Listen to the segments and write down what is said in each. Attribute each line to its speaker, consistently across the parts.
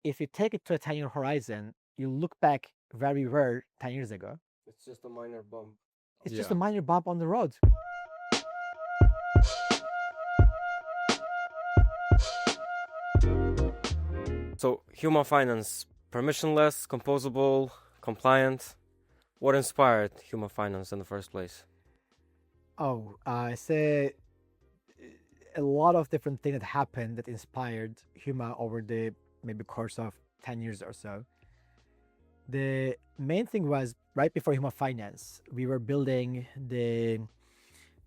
Speaker 1: if you take it to a 10-year horizon, you look back where we were 10 years ago.
Speaker 2: It's just a minor bump.
Speaker 1: It's just a
Speaker 3: Yeah.
Speaker 1: minor bump on the road.
Speaker 2: So, human finance, permissionless, composable, compliant. What inspired human finance in the first place?
Speaker 1: Oh, I say a lot of different things that happened that inspired Huma over the maybe course of 10 years or so. The main thing was right before Huma Finance, we were building the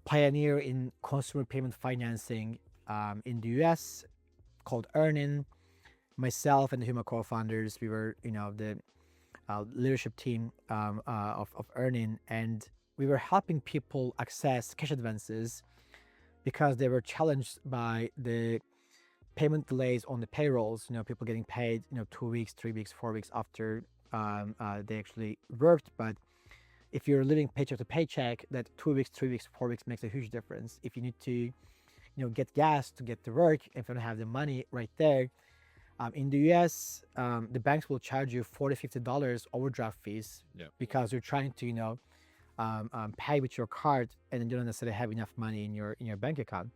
Speaker 1: pioneer in consumer payment financing in the US called Earnin. Myself and the Huma co-founders, we were, the leadership team of Earnin, and we were helping people access cash advances because they were challenged by the payment delays on the payrolls. People getting paid, 2 weeks, 3 weeks, 4 weeks after they actually worked. But if you're living paycheck to paycheck, that 2 weeks, 3 weeks, 4 weeks makes a huge difference. If you need to, get gas to get to work, if you don't have the money right there, in the US, the banks will charge you $40, $50 overdraft fees
Speaker 3: Yeah.
Speaker 1: because you're trying to, pay with your card, and then you don't necessarily have enough money in your bank account.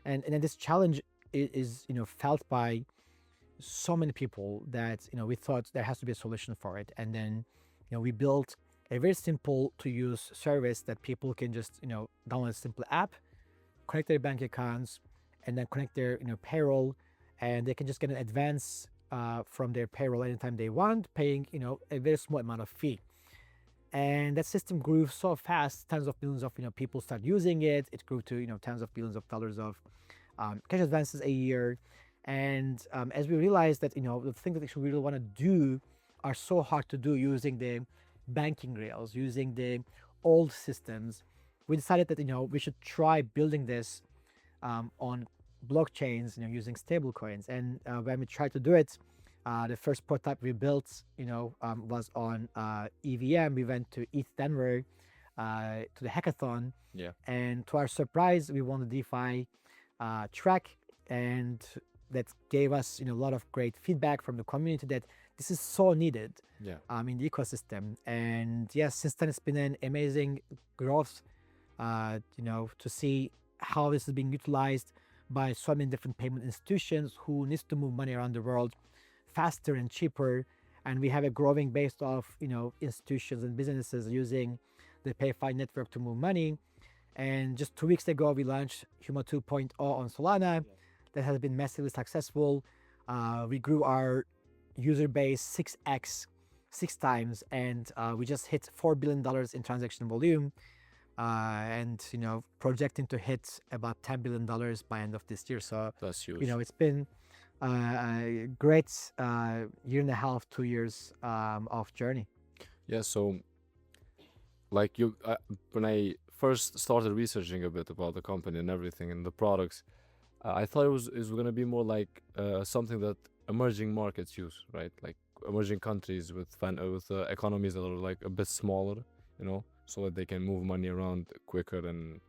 Speaker 1: And then this challenge is felt by so many people that we thought there has to be a solution for it. And then we built a very simple to use service that people can just download a simple app, connect their bank accounts, and then connect their payroll, and they can just get an advance from their payroll anytime they want, paying a very small amount of fee. And that system grew so fast, tens of millions of people start using it. It grew to tens of billions of dollars of cash advances a year. And as we realized that the things that we really want to do are so hard to do using the banking rails, using the old systems, we decided that we should try building this on blockchains, using stable coins. And when we tried to do it, the first prototype we built, was on EVM. We went to ETH Denver to the hackathon,
Speaker 3: Yeah.
Speaker 1: and to our surprise, we won the DeFi track, and that gave us a lot of great feedback from the community that this is so needed
Speaker 3: Yeah.
Speaker 1: in the ecosystem. And yes, since then it's been an amazing growth, to see how this is being utilized by so many different payment institutions who needs to move money around the world faster and cheaper. And we have a growing base of institutions and businesses using the PayFi network to move money. And just 2 weeks ago, we launched Huma 2.0 on Solana. That has been massively successful. We grew our user base 6x, 6 times, and we just hit $4 billion in transaction volume, and projecting to hit about $10 billion by end of this year. So
Speaker 3: That's huge.
Speaker 1: it's been a great year and a half, 2 years of journey.
Speaker 3: Yeah. So, like when I first started researching a bit about the company and everything and the products, I thought it was gonna be more like something that emerging markets use, right? Like emerging countries with economies that are like a bit smaller, so that they can move money around quicker and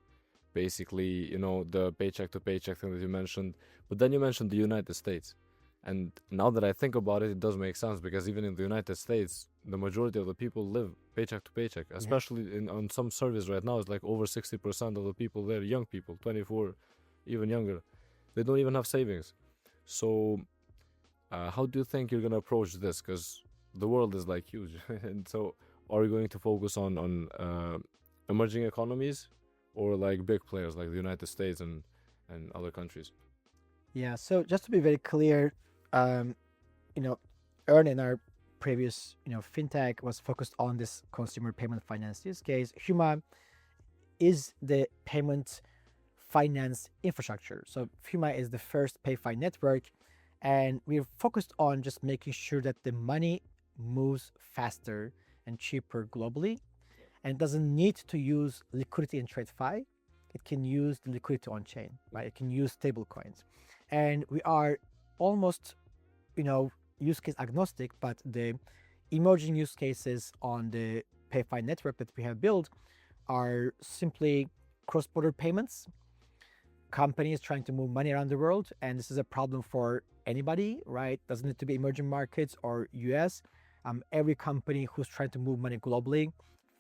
Speaker 3: basically, the paycheck to paycheck thing that you mentioned. But then you mentioned the United States. And now that I think about it, it does make sense because even in the United States, the majority of the people live paycheck to paycheck,
Speaker 1: Yeah.
Speaker 3: especially on some service right now. It's like over 60% of the people there, young people, 24, even younger. They don't even have savings. So, how do you think you're gonna approach this? Because the world is like huge, and so are you going to focus on emerging economies or like big players like the United States and other countries?
Speaker 1: Yeah. So just to be very clear, um, Earn in our previous, fintech was focused on this consumer payment finance use case. Huma is the payment finance infrastructure. So Huma is the first PayFi network, and we're focused on just making sure that the money moves faster and cheaper globally, and doesn't need to use liquidity in TradeFi. It can use the liquidity on chain, right? It can use stable coins. And we are almost, use case agnostic, but the emerging use cases on the PayFi network that we have built are simply cross-border payments, companies trying to move money around the world, and this is a problem for anybody, right? Doesn't need to be emerging markets or US. Every company who's trying to move money globally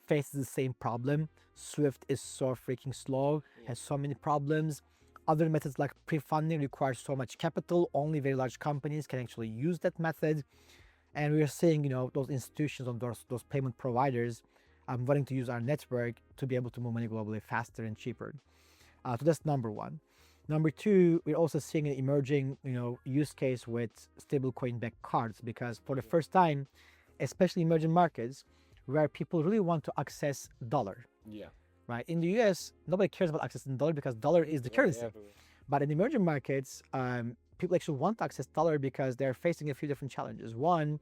Speaker 1: faces the same problem. Swift is so freaking slow, has so many problems. Other methods like pre-funding require so much capital. Only very large companies can actually use that method. And we are seeing, those institutions and those payment providers wanting to use our network to be able to move money globally faster and cheaper. So that's number one. Number two, we're also seeing an emerging, use case with stablecoin backed cards, because for the first time, especially emerging markets, where people really want to access dollar.
Speaker 3: Yeah.
Speaker 1: Right? In the US, nobody cares about accessing dollar because dollar is the currency. But in emerging markets, people actually want to access dollar because they're facing a few different challenges. One,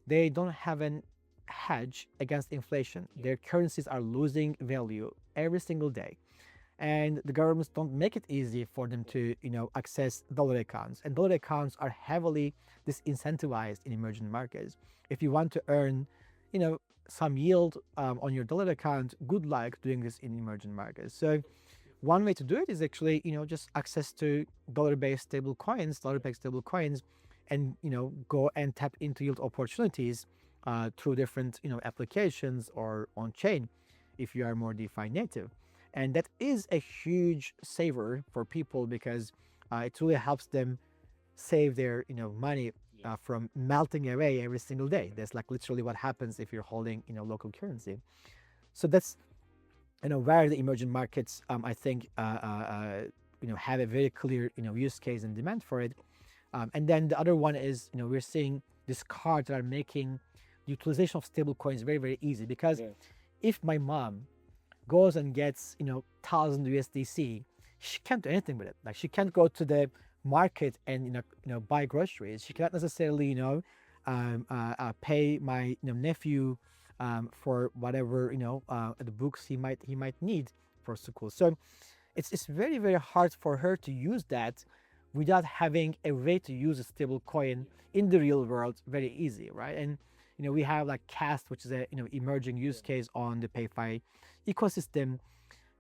Speaker 1: they don't have an hedge against inflation. Their currencies are losing value every single day. And the governments don't make it easy for them to, access dollar accounts. And dollar accounts are heavily disincentivized in emerging markets. If you want to earn, some yield on your dollar account, good luck doing this in emerging markets. So one way to do it is actually, just access to dollar-backed stable coins, and, go and tap into yield opportunities through different, applications or on chain if you are more DeFi native. And that is a huge saver for people because it really helps them save their, money from melting away every single day. That's like literally what happens if you're holding, local currency. So that's, where the emerging markets, I think, have a very clear, use case and demand for it. And then the other one is, we're seeing these cards that are making the utilization of stable coins very, very easy. Because if my mom goes and gets, 1,000 USDC, she can't do anything with it. Like she can't go to the market and buy groceries. She cannot necessarily pay my nephew for whatever the books he might need for school. So it's very, very hard for her to use that without having a way to use a stable coin in the real world very easy, right? And we have like Cast, which is a emerging use case on the PayFi ecosystem,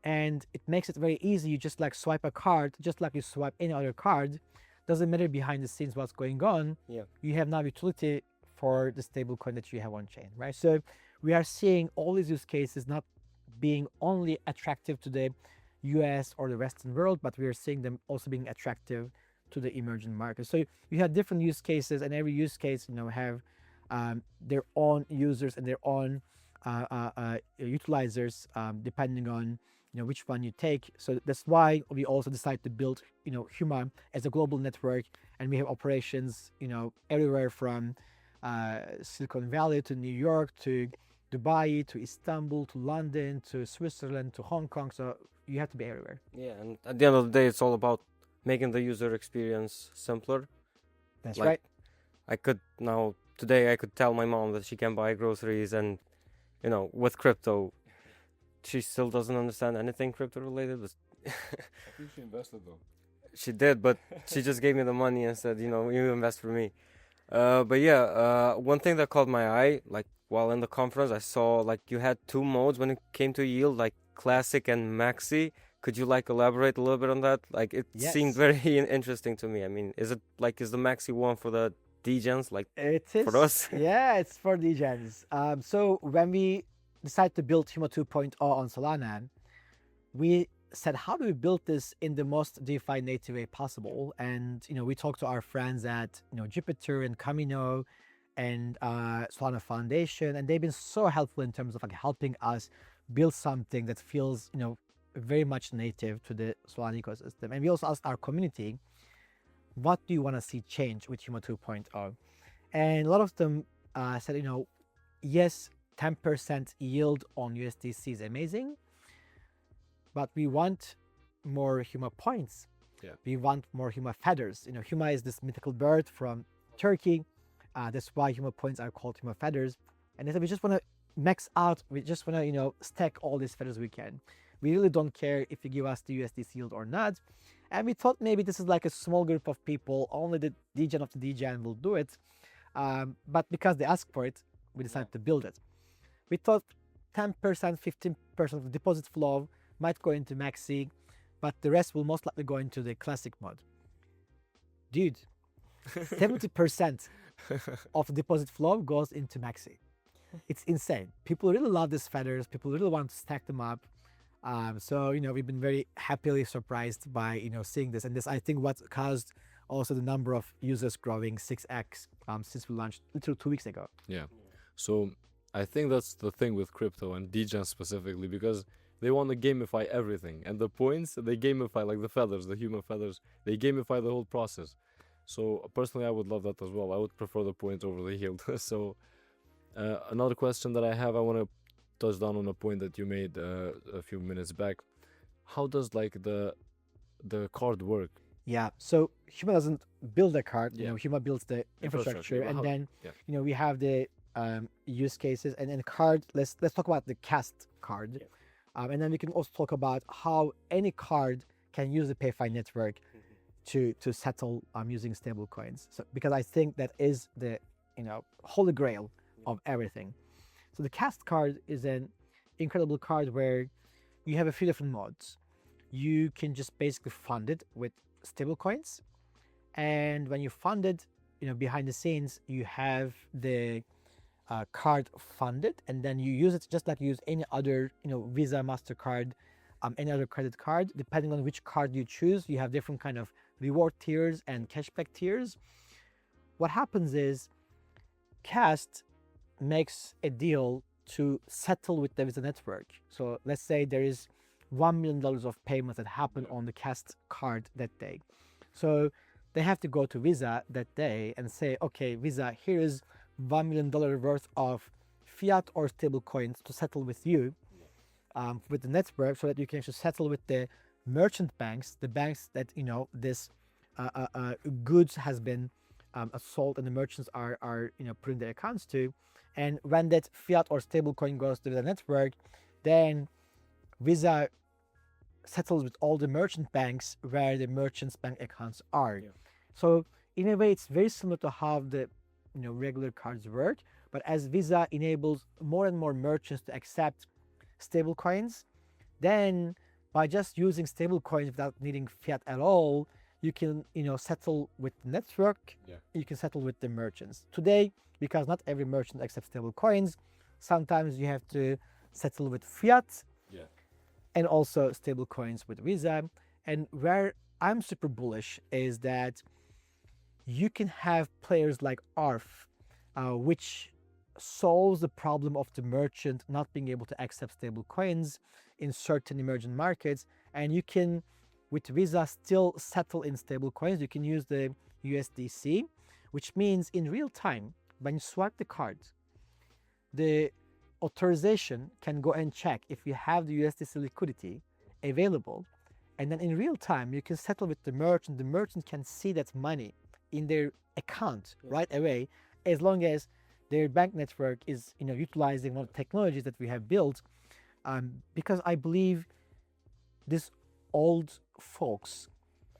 Speaker 1: and it makes it very easy. You just like swipe a card, just like you swipe any other card. Doesn't matter behind the scenes what's going on. You have now utility for the stable coin that you have on chain, right? So we are seeing all these use cases not being only attractive to the US or the Western world, but we are seeing them also being attractive to the emerging markets. So you have different use cases, and every use case have their own users and their own utilizers depending on which one you take. So that's why we also decided to build Huma as a global network, and we have operations everywhere from Silicon Valley to New York to Dubai to Istanbul to London to Switzerland to Hong Kong. So you have to be everywhere.
Speaker 2: Yeah, and at the end of the day, it's all about making the user experience simpler.
Speaker 1: That's
Speaker 2: Like,
Speaker 1: right.
Speaker 2: Today I could tell my mom that she can buy groceries, and with crypto, she still doesn't understand anything crypto related.
Speaker 3: I think she invested though.
Speaker 2: She did, but she just gave me the money and said, you invest for me. But yeah, one thing that caught my eye, like while in the conference, I saw like you had two modes when it came to yield, like classic and maxi. Could you like elaborate a little bit on that? Like it seemed very interesting to me. I mean, is the maxi one for the degens, like
Speaker 1: it is
Speaker 2: for us?
Speaker 1: Yeah, it's for degens. So when we decided to build Huma 2.0 on Solana, we said, how do we build this in the most DeFi native way possible? And we talked to our friends at Jupiter and Camino and Solana Foundation, and they've been so helpful in terms of like helping us build something that feels very much native to the Solana ecosystem. And we also asked our community, what do you want to see change with Huma 2.0? And a lot of them said, yes, 10% yield on USDC is amazing, but we want more Huma points. We want more Huma feathers. Huma is this mythical bird from Turkey. That's why Huma points are called Huma feathers. And they said, we just want to max out. We just want to, stack all these feathers we can. We really don't care if you give us the USDC yield or not. And we thought maybe this is like a small group of people, only the degen of the degen will do it. But because they asked for it, we decided to build it. We thought 10%, 15% of the deposit flow might go into maxi, but the rest will most likely go into the classic mode. Dude, 70% of the deposit flow goes into Maxi. It's insane. People really love these feathers. People really want to stack them up. So we've been very happily surprised by seeing this, and this I think what caused also the number of users growing 6x since we launched literally 2 weeks ago.
Speaker 3: Yeah. So I think that's the thing with crypto and DGen specifically, because they want to gamify everything, and the points they gamify, like the feathers, the human feathers, they gamify the whole process. So personally, I would love that as well. I would prefer the points over the yield. So another question that I have, I want to touch down on a point that you made a few minutes back. How does like the card work?
Speaker 1: Yeah, so Huma doesn't build a card.
Speaker 3: Yeah.
Speaker 1: Huma builds the infrastructure,
Speaker 3: Well,
Speaker 1: and
Speaker 3: how-
Speaker 1: then
Speaker 3: yeah.
Speaker 1: we have the use cases, and then card. Let's talk about the cast card, and then we can also talk about how any card can use the PayFi network to settle using stable coins. So because I think that is the holy grail of everything. So the cast card is an incredible card where you have a few different modes. You can just basically fund it with stable coins, and when you fund it, behind the scenes you have the card funded, and then you use it just like you use any other Visa, MasterCard, any other credit card. Depending on which card you choose, you have different kind of reward tiers and cashback tiers. What happens is Cast makes a deal to settle with the Visa network. So let's say there is $1 million of payments that happen on the Cast card that day. So they have to go to Visa that day and say, okay, Visa, here is $1 million worth of fiat or stable coins to settle with you with the network, so that you can actually settle with the merchant banks, the banks that this goods has been sold and the merchants are putting their accounts to. And when that fiat or stable coin goes to the network, then Visa settles with all the merchant banks where the merchants bank accounts are. So in a way, it's very similar to how the regular cards work, but as Visa enables more and more merchants to accept stable coins, then by just using stable coins without needing fiat at all, you can settle with the network. You can settle with the merchants. Today, because not every merchant accepts stable coins, sometimes you have to settle with fiat and also stable coins with Visa. And where I'm super bullish is that you can have players like ARF, which solves the problem of the merchant not being able to accept stable coins in certain emerging markets, and you can with Visa still settle in stable coins. You can use the USDC, which means in real time when you swipe the card, the authorization can go and check if you have the USDC liquidity available, and then in real time you can settle with the merchant. The merchant can see that money in their account right away, as long as their bank network is utilizing all the technologies that we have built, because I believe these old folks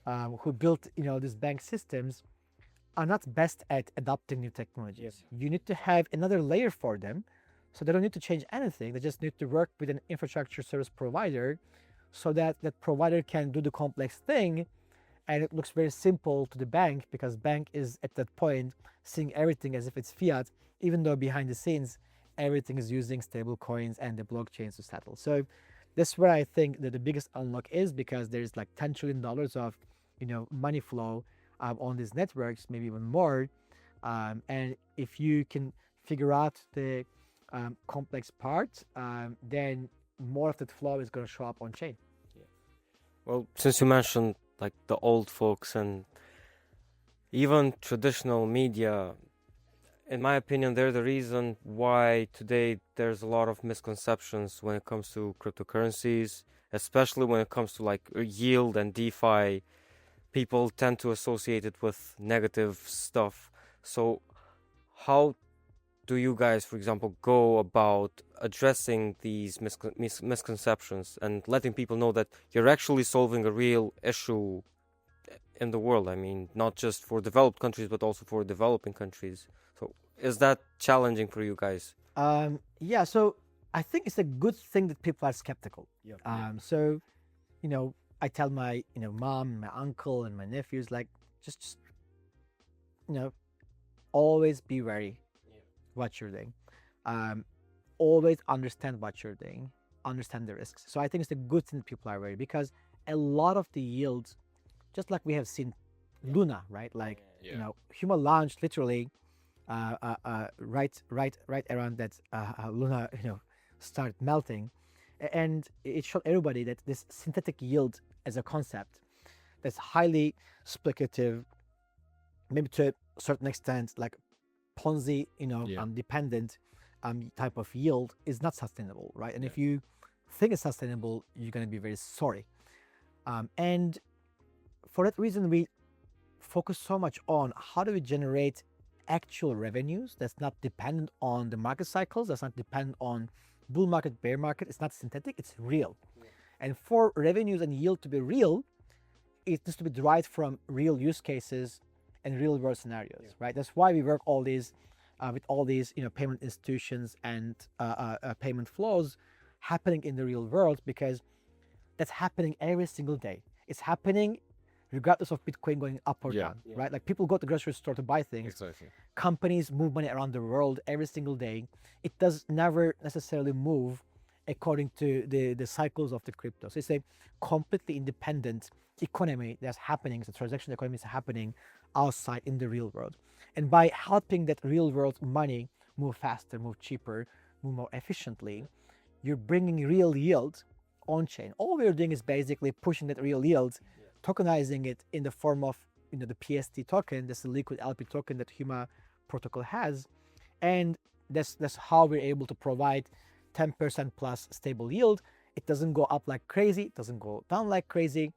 Speaker 1: who built these bank systems are not best at adopting new technologies. You need to have another layer for them, so they don't need to change anything. They just need to work with an infrastructure service provider, so that that provider can do the complex thing, and it looks very simple to the bank, because bank is at that point seeing everything as if it's fiat, even though behind the scenes everything is using stable coins and the blockchains to settle. So that's where I think that the biggest unlock is, because there's like $10 trillion of money flow on these networks, maybe even more, and if you can figure out the complex part, then more of that flow is going to show up on chain.
Speaker 2: Well, since you mentioned like the old folks and even traditional media, in my opinion, they're the reason why today there's a lot of misconceptions when it comes to cryptocurrencies, especially when it comes to like yield and DeFi. People tend to associate it with negative stuff. So how do you guys, for example, go about addressing these misconceptions and letting people know that you're actually solving a real issue in the world? I mean, not just for developed countries, but also for developing countries. So is that challenging for you guys?
Speaker 1: Yeah, so I think it's a good thing that people are skeptical. So I tell my mom, my uncle, and my nephews, like, just you know always be wary what you're doing. Um, Always understand what you're doing, understand the risks. So I think it's a good thing that people are wary, because a lot of the yields, just like we have seen Luna, right? Like
Speaker 3: Yeah.
Speaker 1: human launched literally right around that Luna started melting, and it showed everybody that this synthetic yield as a concept that's highly speculative, maybe to a certain extent like Ponzi,
Speaker 3: Yeah.
Speaker 1: dependent type of yield is not sustainable, right? And
Speaker 3: Yeah.
Speaker 1: if you think it's sustainable, you're going to be very sorry. And for that reason, we focus so much on how do we generate actual revenues that's not dependent on the market cycles, that's not dependent on bull market, bear market. It's not synthetic, it's real. And for revenues and yield to be real, it needs to be derived from real use cases and real world scenarios, right? That's why we work all these with all these payment institutions and payment flows happening in the real world, because that's happening every single day. It's happening regardless of Bitcoin going up or down, right? Like, people go to the grocery store to buy things.
Speaker 3: Exactly.
Speaker 1: Companies move money around the world every single day. It does never necessarily move according to the cycles of the crypto. So it's a completely independent economy that's happening. The transaction economy is happening outside in the real world. And by helping that real world money move faster, move cheaper, move more efficiently, you're bringing real yield on chain. All we're doing is basically pushing that real yield, tokenizing it in the form of the PST token. That's the liquid LP token that Huma protocol has, and that's how we're able to provide 10% plus stable yield. It doesn't go up like crazy, it doesn't go down like crazy.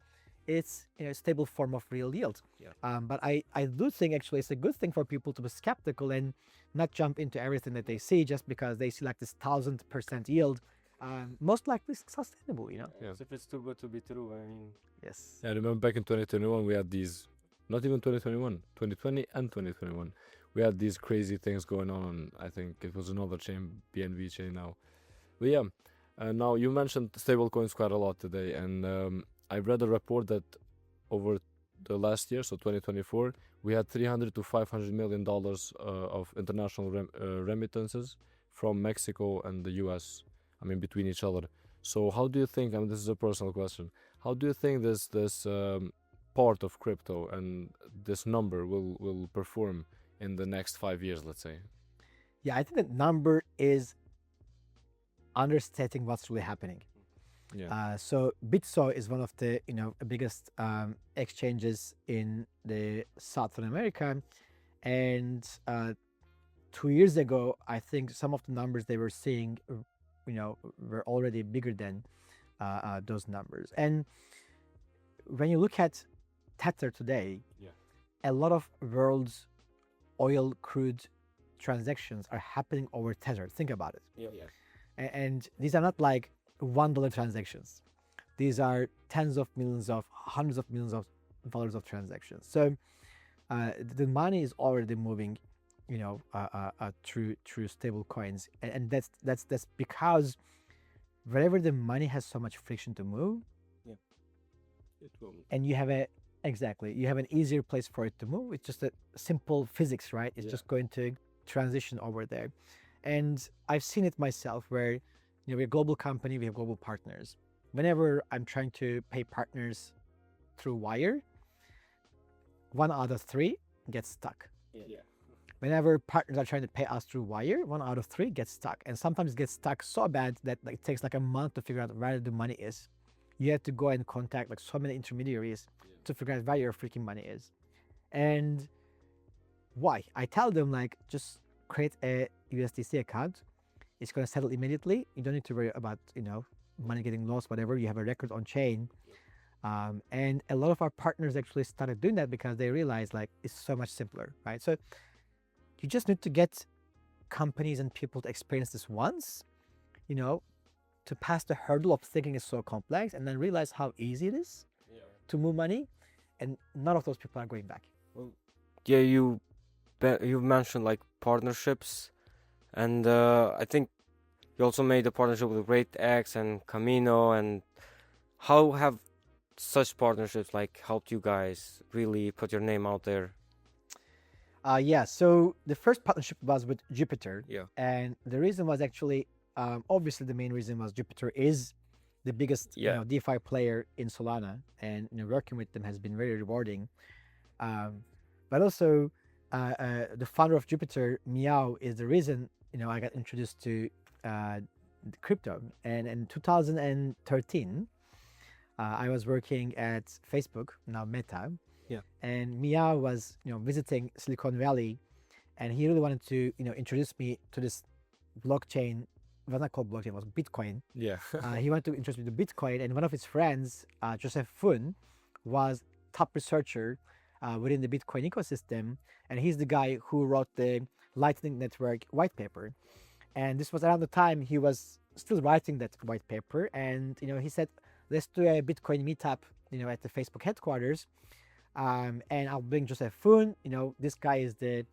Speaker 1: It's a stable form of real yield. But I do think actually it's a good thing for people to be skeptical and not jump into everything that they see just because they see like this 1000% yield. Most likely it's sustainable,
Speaker 3: Yeah.
Speaker 2: So if it's too good to be true, I mean,
Speaker 1: Yes.
Speaker 3: Yeah, I remember back in 2021, we had these, not even 2021, 2020 and 2021, we had these crazy things going on. I think it was another chain, BNB chain now. But yeah, now you mentioned stablecoins quite a lot today, and I read a report that over the last year, so 2024, we had 300 to 500 million dollars of international remittances from Mexico and the US. I mean, between each other. So how do you think? I mean, this is a personal question. How do you think this part of crypto and this number will perform in the next 5 years, let's say?
Speaker 1: Yeah, I think that number is understating what's really happening.
Speaker 3: Yeah.
Speaker 1: So Bitso is one of the biggest exchanges in the Southern America, and 2 years ago, I think some of the numbers they were seeing, were already bigger than those numbers. And when you look at Tether today,
Speaker 3: Yeah.
Speaker 1: a lot of world's oil crude transactions are happening over Tether. Think about it. And these are not like $1 transactions. These are tens of millions of, hundreds of millions of dollars of transactions. So the money is already moving, through stable coins, and that's because wherever the money has so much friction to move,
Speaker 2: it will.
Speaker 1: and you have an easier place for it to move. It's just a simple physics, right? It's just going to transition over there. And I've seen it myself where we're a global company, we have global partners. Whenever I'm trying to pay partners through wire, 1 out of 3 gets stuck. Whenever partners are trying to pay us through wire, 1 out of 3 gets stuck. And sometimes it gets stuck so bad that it takes like a month to figure out where the money is. You have to go and contact like so many intermediaries to figure out where your freaking money is. And why? I tell them, like, just create a USDC account. It's going to settle immediately. You don't need to worry about money getting lost, whatever. You have a record on chain. And a lot of our partners actually started doing that because they realized like it's so much simpler, right? So you just need to get companies and people to experience this once, to pass the hurdle of thinking it's so complex, and then realize how easy it is to move money, and none of those people are going back.
Speaker 2: Yeah, you mentioned like partnerships, and I think you also made a partnership with RateX and Camino. And how have such partnerships like helped you guys really put your name out there?
Speaker 1: Yeah, so the first partnership was with Jupiter,
Speaker 2: Yeah.
Speaker 1: and the reason was actually, obviously, the main reason was Jupiter is the biggest,
Speaker 2: Yeah.
Speaker 1: DeFi player in Solana, and working with them has been very rewarding. But also, the founder of Jupiter, Miao, is the reason I got introduced to crypto. And in 2013, I was working at Facebook, now Meta,
Speaker 2: Yeah.
Speaker 1: and Miao was visiting Silicon Valley, and he really wanted to introduce me to this blockchain. It was not called blockchain; it was Bitcoin.
Speaker 3: Yeah.
Speaker 1: He wanted to introduce me to Bitcoin, and one of his friends, Joseph Fun, was top researcher within the Bitcoin ecosystem, and he's the guy who wrote the Lightning Network white paper. And this was around the time he was still writing that white paper, and he said, "Let's do a Bitcoin meetup, at the Facebook headquarters, and I'll bring Joseph Fun. This guy is the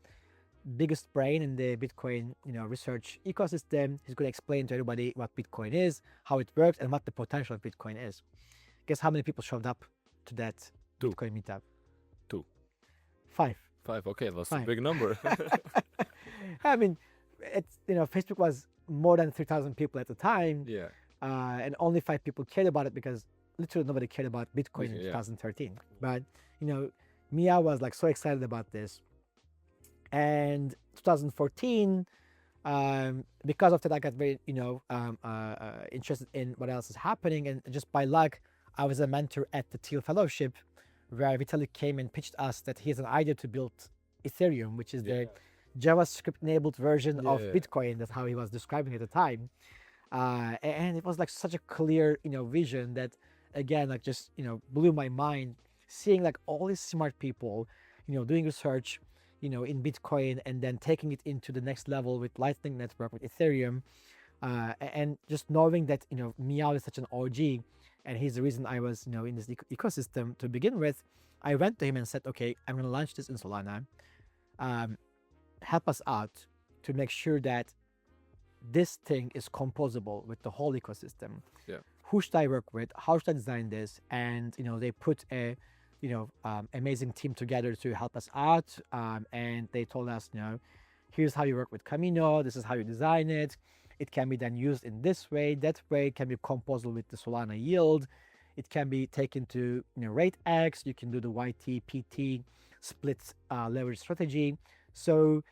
Speaker 1: biggest brain in the Bitcoin, research ecosystem. He's going to explain to everybody what Bitcoin is, how it works, and what the potential of Bitcoin is." Guess how many people showed up to that
Speaker 3: Two.
Speaker 1: Bitcoin meetup?
Speaker 3: Two.
Speaker 1: 5.
Speaker 3: 5. Okay, that's a
Speaker 1: Fine.
Speaker 3: big number.
Speaker 1: I mean, it's Facebook was more than 3,000 people at the time,
Speaker 3: Yeah.
Speaker 1: and only 5 people cared about it because literally nobody cared about Bitcoin in
Speaker 3: Yeah.
Speaker 1: 2013. But Mia was like so excited about this, and 2014, because of that, I got very interested in what else is happening, and just by luck, I was a mentor at the Teal Fellowship, where Vitalik came and pitched us that he has an idea to build Ethereum, which is the JavaScript-enabled version of
Speaker 3: Yeah.
Speaker 1: Bitcoin. That's how he was describing it at the time, and it was like such a clear, vision that, again, like just blew my mind. Seeing like all these smart people, doing research, in Bitcoin, and then taking it into the next level with Lightning Network, with Ethereum, and just knowing that Miao is such an OG, and he's the reason I was in this ecosystem to begin with. I went to him and said, "Okay, I'm going to launch this in Solana. Um, help us out to make sure that this thing is composable with the whole ecosystem.
Speaker 3: Yeah.
Speaker 1: Who should I work with? How should I design this?" And they put a amazing team together to help us out, and they told us, here's how you work with Camino, this is how you design it. It can be then used in this way, that way. It can be composable with the Solana yield. It can be taken to rate X. You can do the YT PT split leverage strategy. So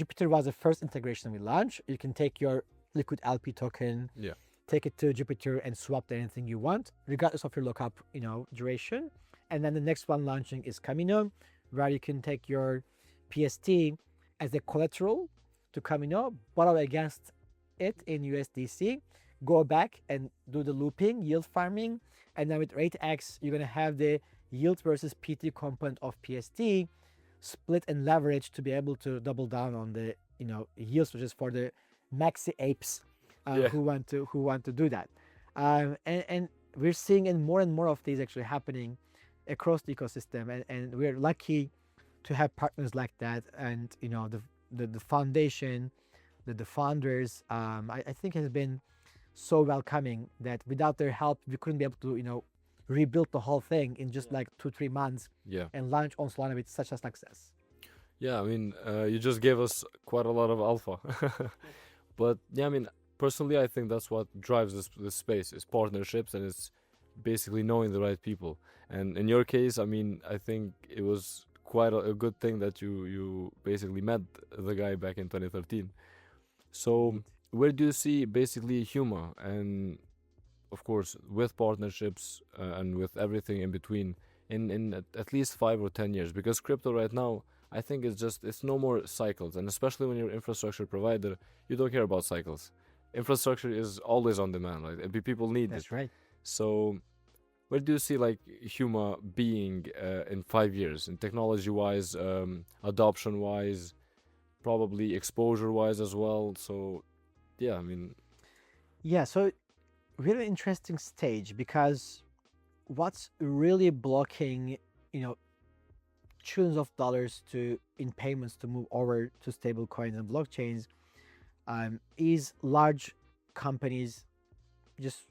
Speaker 1: Jupiter was the first integration we launched. You can take your liquid LP token,
Speaker 3: Yeah.
Speaker 1: take it to Jupiter, and swap to anything you want, regardless of your lockup duration. And then the next one launching is Camino, where you can take your PST as a collateral to Camino, borrow against it in USDC, go back and do the looping, yield farming, and then with RateX, you're gonna have the yield versus PT component of PST split and leverage to be able to double down on the yields, which is for the maxi apes
Speaker 3: Yeah.
Speaker 1: who want to do that. And we're seeing in more and more of these actually happening across the ecosystem, and we're lucky to have partners like that, and the foundation, the founders, I think has been so welcoming that without their help we couldn't be able to rebuild the whole thing in just like 2-3 months
Speaker 3: Yeah.
Speaker 1: and launch on Solana with such a success.
Speaker 3: Yeah, I mean, you just gave us quite a lot of alpha. But yeah, I mean, personally, I think that's what drives this space is partnerships, and it's basically knowing the right people. And in your case, I mean, I think it was quite a good thing that you basically met the guy back in 2013. So where do you see basically Huma, and of course with partnerships and with everything in between, in at least 5 or 10 years? Because crypto right now, I think it's no more cycles, and especially when you're infrastructure provider, you don't care about cycles. Infrastructure is always on demand, right? People need it.
Speaker 1: That's right.
Speaker 3: So where do you see like Huma being in 5 years, in technology wise, adoption wise, probably exposure wise as well? So yeah, I mean,
Speaker 1: Yeah, so really interesting stage, because what's really blocking trillions of dollars in payments to move over to stable coins and blockchains is large companies just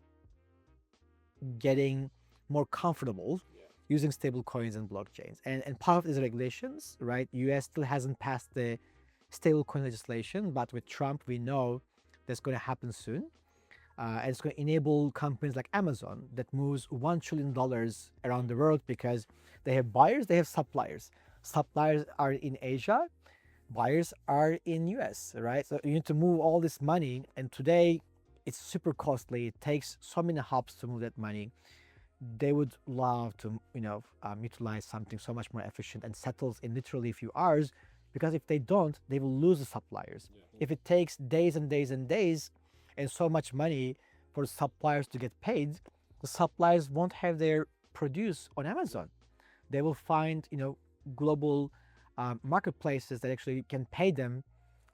Speaker 1: getting more comfortable using stable coins and blockchains. And part of these regulations, right? US still hasn't passed the stable coin legislation, but with Trump, we know that's going to happen soon. And it's going to enable companies like Amazon that moves $1 trillion around the world because they have buyers, they have suppliers. Suppliers are in Asia, buyers are in US, right? So you need to move all this money, and today it's super costly. It takes so many hubs to move that money. They would love to, utilize something so much more efficient and settles in literally a few hours, because if they don't, they will lose the suppliers. If it takes days and days and days and so much money for the suppliers to get paid, the suppliers won't have their produce on Amazon. They will find, global marketplaces that actually can pay them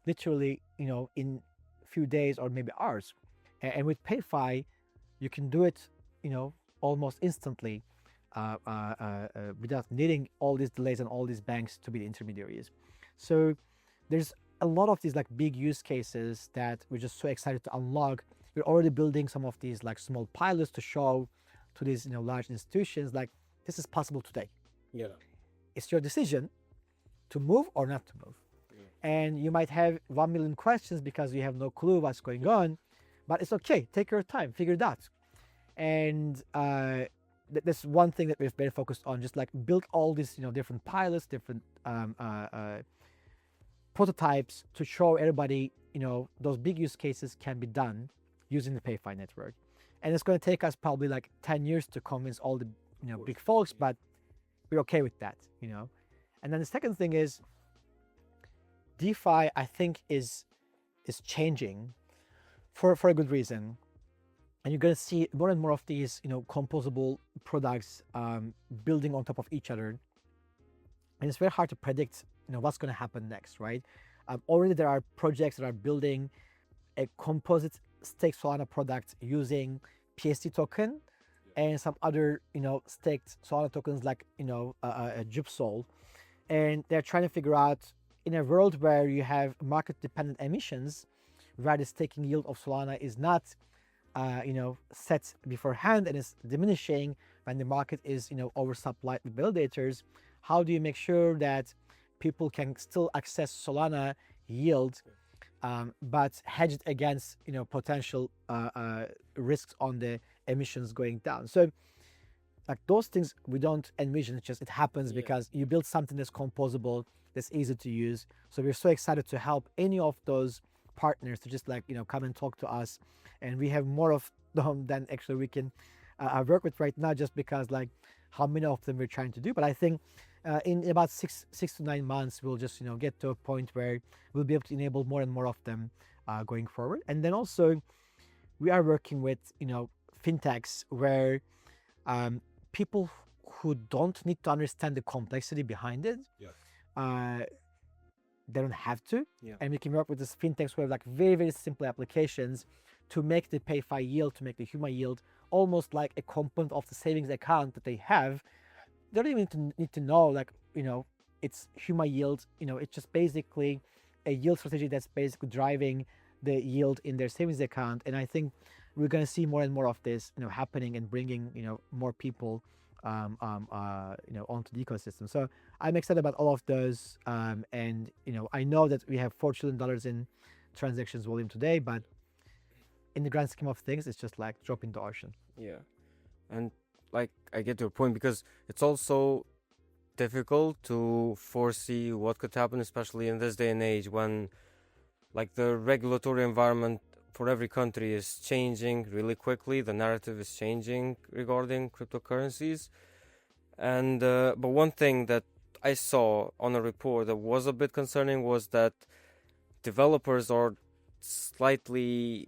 Speaker 1: literally, in a few days or maybe hours. And with PayFi, you can do it, almost instantly, without needing all these delays and all these banks to be the intermediaries. So there's a lot of these like big use cases that we're just so excited to unlock. We're already building some of these like small pilots to show to these large institutions like this is possible today.
Speaker 2: Yeah.
Speaker 1: It's your decision to move or not to move. And you might have 1 million questions because you have no clue what's going on, but it's okay. Take your time, figure it out. And that's one thing that we've been focused on, just like build all these different pilots, different prototypes to show everybody those big use cases can be done using the PayFi network. And it's going to take us probably like 10 years to convince all the big folks, but we're okay with that. And then the second thing is DeFi, I think, is changing for a good reason. And you're going to see more and more of these composable products building on top of each other. And it's very hard to predict what's going to happen next, right? Already there are projects that are building a composite staked Solana product using PSD token and some other staked Solana tokens like Gypsol. And they're trying to figure out, in a world where you have market dependent emissions, where the staking yield of Solana is not set beforehand and is diminishing when the market is oversupplied with validators, how do you make sure that people can still access Solana yield, but hedged against potential risks on the emissions going down? So like those things we don't envision, it's just it happens because you build something that's composable, that's easy to use. So we're so excited to help any of those partners to just like come and talk to us, and we have more of them than actually we can work with right now, just because like how many of them we're trying to do. But I think in about six to 9 months we'll just get to a point where we'll be able to enable more and more of them going forward. And then also we are working with fintechs where people who don't need to understand the complexity behind it, they don't have to. And we can work with these fintechs who have like very, very simple applications to make the PayFi yield, to make the Huma yield almost like a component of the savings account that they have. They don't even need to know like, it's Huma yield, it's just basically a yield strategy that's basically driving the yield in their savings account. And I think we're going to see more and more of this, happening and bringing, more people, onto the ecosystem. So I'm excited about all of those. And, I know that we have $4 trillion in transactions volume today, but in the grand scheme of things, it's just like drop in the ocean.
Speaker 2: Yeah. And like, I get your point, because it's also difficult to foresee what could happen, especially in this day and age when like the regulatory environment for every country is changing really quickly. The narrative is changing regarding cryptocurrencies. And but one thing that I saw on a report that was a bit concerning was that developers are slightly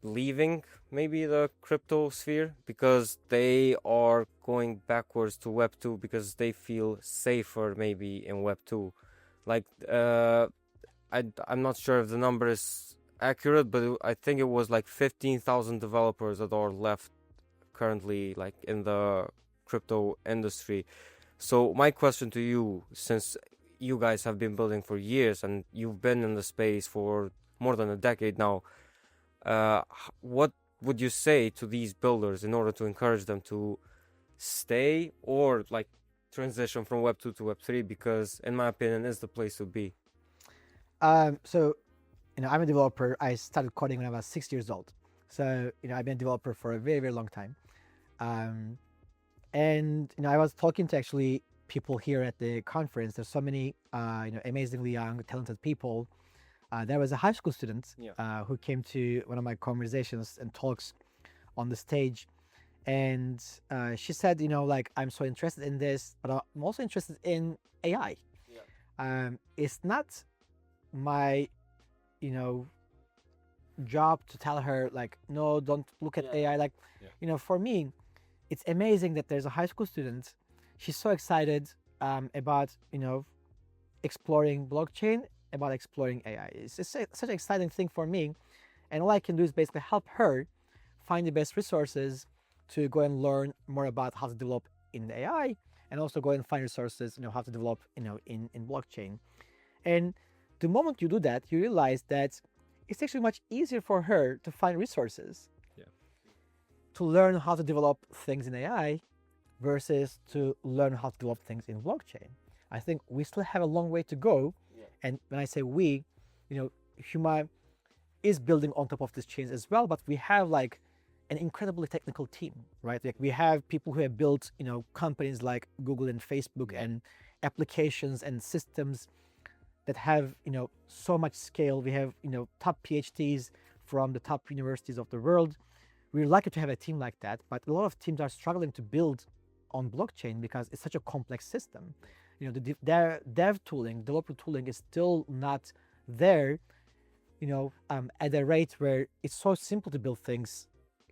Speaker 2: leaving maybe the crypto sphere because they are going backwards to Web 2 because they feel safer maybe in Web 2. Like I'm not sure if the number is accurate, but I think it was like 15,000 developers that are left currently like in the crypto industry. So my question to you, since you guys have been building for years and you've been in the space for more than a decade now, what would you say to these builders in order to encourage them to stay or like transition from Web 2 to Web 3? Because in my opinion, it's the place to be.
Speaker 1: So, I'm a developer. I started coding when I was 6 years old. So, I've been a developer for a very, very long time. Um, and, I was talking to actually people here at the conference. There's so many, amazingly young, talented people. There was a high school student who came to one of my conversations and talks on the stage. And she said, like, I'm so interested in this, but I'm also interested in AI. It's not my, job to tell her, like, no, don't look at AI. Like, for me, it's amazing that there's a high school student. She's so excited about, exploring blockchain, about exploring AI. It's just such an exciting thing for me. And all I can do is basically help her find the best resources to go and learn more about how to develop in AI, and also go and find resources, how to develop, in blockchain. And the moment you do that, you realize that it's actually much easier for her to find resources to learn how to develop things in AI versus to learn how to develop things in blockchain. I think we still have a long way to go. And when I say we, Huma is building on top of this chains as well, but we have like an incredibly technical team, right? Like we have people who have built, companies like Google and Facebook and applications and systems that have, so much scale. We have, top PhDs from the top universities of the world. We're lucky to have a team like that, but a lot of teams are struggling to build on blockchain because it's such a complex system. Their dev tooling, developer tooling is still not there, at a rate where it's so simple to build things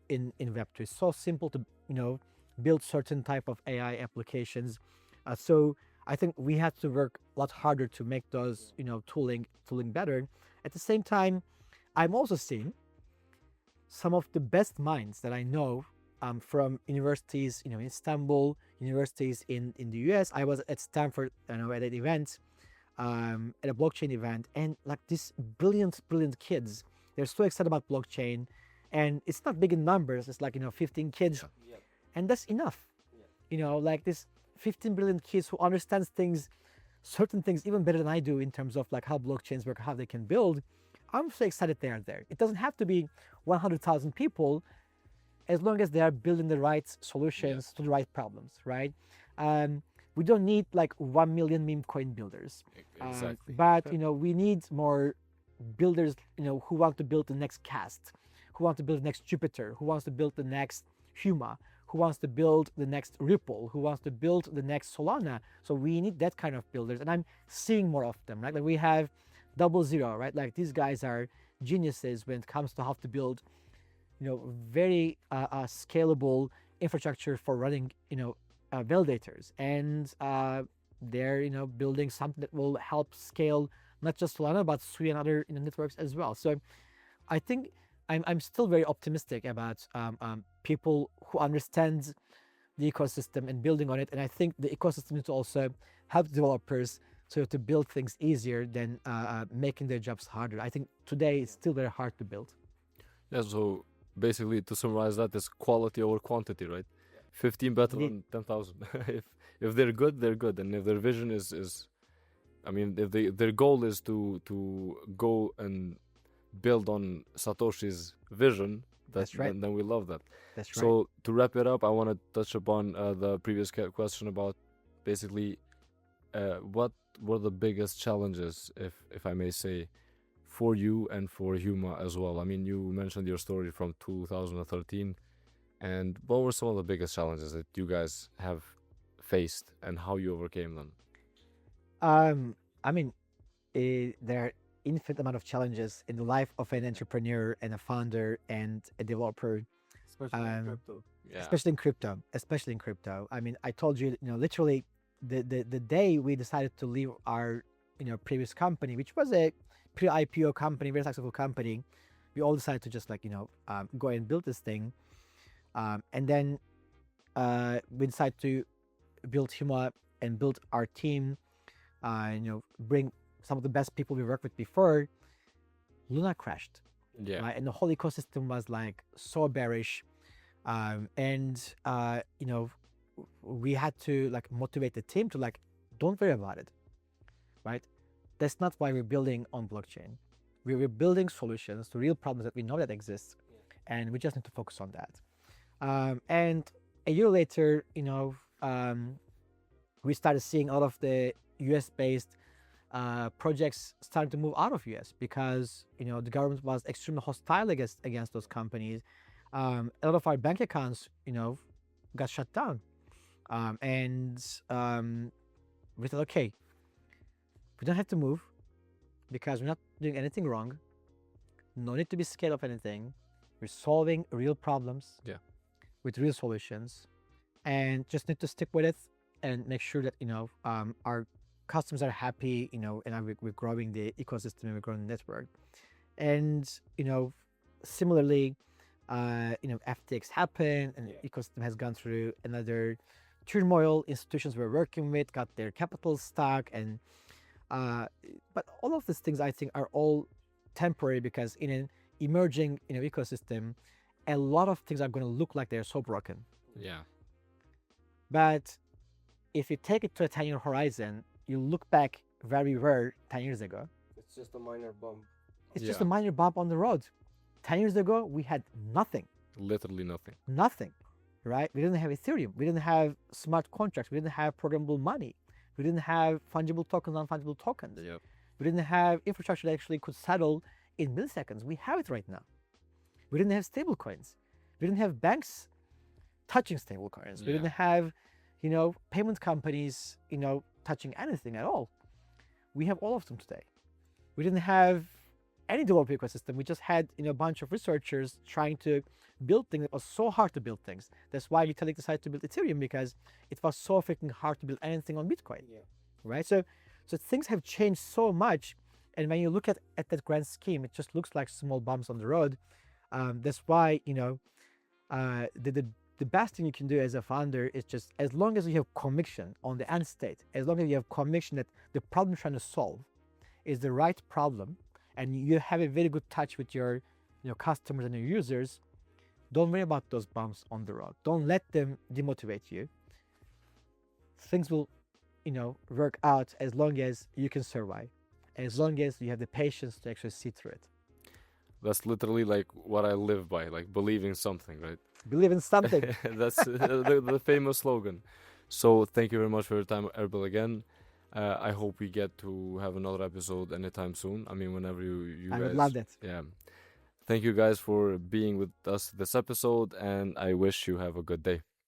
Speaker 1: in Web2. It's so simple to, build certain type of AI applications. So I think we have to work a lot harder to make those, tooling better. At the same time, I'm also seeing some of the best minds that I know from universities, in Istanbul, universities in the US. I was at Stanford, at an event, at a blockchain event, and like these brilliant kids, they're so excited about blockchain, and it's not big in numbers. It's like 15 kids, and that's enough. Like this 15 brilliant kids who understands things, certain things even better than I do in terms of like how blockchains work, how they can build. I'm so excited they are there. It doesn't have to be 100,000 people, as long as they are building the right solutions to the right problems, right? We don't need like 1 million meme coin builders.
Speaker 3: Exactly.
Speaker 1: But we need more builders, who want to build the next Cast, who want to build the next Jupiter, who wants to build the next Huma, who wants to build the next Ripple, who wants to build the next Solana. So we need that kind of builders, and I'm seeing more of them, right? Like we have 00, right? Like these guys are geniuses when it comes to how to build, very scalable infrastructure for running, validators, and they're building something that will help scale not just Solana but Sui and other networks as well. So I think I'm still very optimistic about people who understand the ecosystem and building on it, and I think the ecosystem needs to also help developers to build things easier than making their jobs harder. I think today it's still very hard to build.
Speaker 3: Yeah, so basically to summarize that is quality over quantity, right? 15 better than 10,000. if they're good, they're good, and if their vision is I mean, if their goal is to go and build on Satoshi's vision,
Speaker 1: That's right.
Speaker 3: then we love that.
Speaker 1: That's right.
Speaker 3: So to wrap it up, I want to touch upon the previous question about basically what were the biggest challenges, if I may say, for you and for Huma as well. I mean, you mentioned your story from 2013, and what were some of the biggest challenges that you guys have faced and how you overcame them?
Speaker 1: I mean, there are infinite amount of challenges in the life of an entrepreneur and a founder and a developer,
Speaker 4: Especially in
Speaker 1: um,
Speaker 4: crypto.
Speaker 3: Yeah.
Speaker 1: especially in crypto. I mean, I told you, literally the day we decided to leave our, previous company, which was a pre-IPO company, very successful company, we all decided to just like, go and build this thing. And then we decided to build Huma and build our team, bring some of the best people we worked with before. Luna crashed,
Speaker 3: Yeah.
Speaker 1: right? And the whole ecosystem was like so bearish. And we had to like motivate the team to like, don't worry about it, right? That's not why we're building on blockchain. We're building solutions to real problems that we know that exist, and we just need to focus on that. And a year later, we started seeing a lot of the US-based projects starting to move out of US because the government was extremely hostile against those companies. A lot of our bank accounts, got shut down, and we thought, okay, we don't have to move because we're not doing anything wrong. No need to be scared of anything. We're solving real problems with real solutions, and just need to stick with it and make sure that our customers are happy, and we're growing the ecosystem and we're growing the network. And similarly, FTX happened, and the ecosystem has gone through another turmoil. Institutions we're working with got their capital stuck, and but all of these things I think are all temporary, because in an emerging ecosystem, a lot of things are going to look like they're so broken.
Speaker 3: Yeah.
Speaker 1: But if you take it to a 10-year horizon, you look back where we were 10 years ago.
Speaker 2: It's just a minor bump.
Speaker 1: It's just a minor bump on the road. 10 years ago, we had nothing.
Speaker 3: Literally nothing.
Speaker 1: Nothing, right? We didn't have Ethereum. We didn't have smart contracts. We didn't have programmable money. We didn't have fungible tokens, non-fungible tokens.
Speaker 3: Yep.
Speaker 1: We didn't have infrastructure that actually could settle in milliseconds. We have it right now. We didn't have stable coins. We didn't have banks touching stable coins. We didn't have, payment companies, touching anything at all. We have all of them today. We didn't have any developer ecosystem. We just had, a bunch of researchers trying to build things. It was so hard to build things. That's why Vitalik decided to build Ethereum, because it was so freaking hard to build anything on Bitcoin. Right? So things have changed so much. And when you look at that grand scheme, it just looks like small bumps on the road. That's why, the best thing you can do as a founder is just, as long as you have conviction on the end state, as long as you have conviction that the problem you're trying to solve is the right problem, and you have a very good touch with your customers and your users, don't worry about those bumps on the road. Don't let them demotivate you. Things will, work out as long as you can survive, as long as you have the patience to actually see through it.
Speaker 3: That's literally like what I live by, like believing something, right?
Speaker 1: Believe in something.
Speaker 3: That's the famous slogan. So thank you very much for your time, Erbil, again. I hope we get to have another episode anytime soon. I mean, whenever you
Speaker 1: I
Speaker 3: guys...
Speaker 1: would love that.
Speaker 3: Yeah. Thank you guys for being with us this episode, and I wish you have a good day.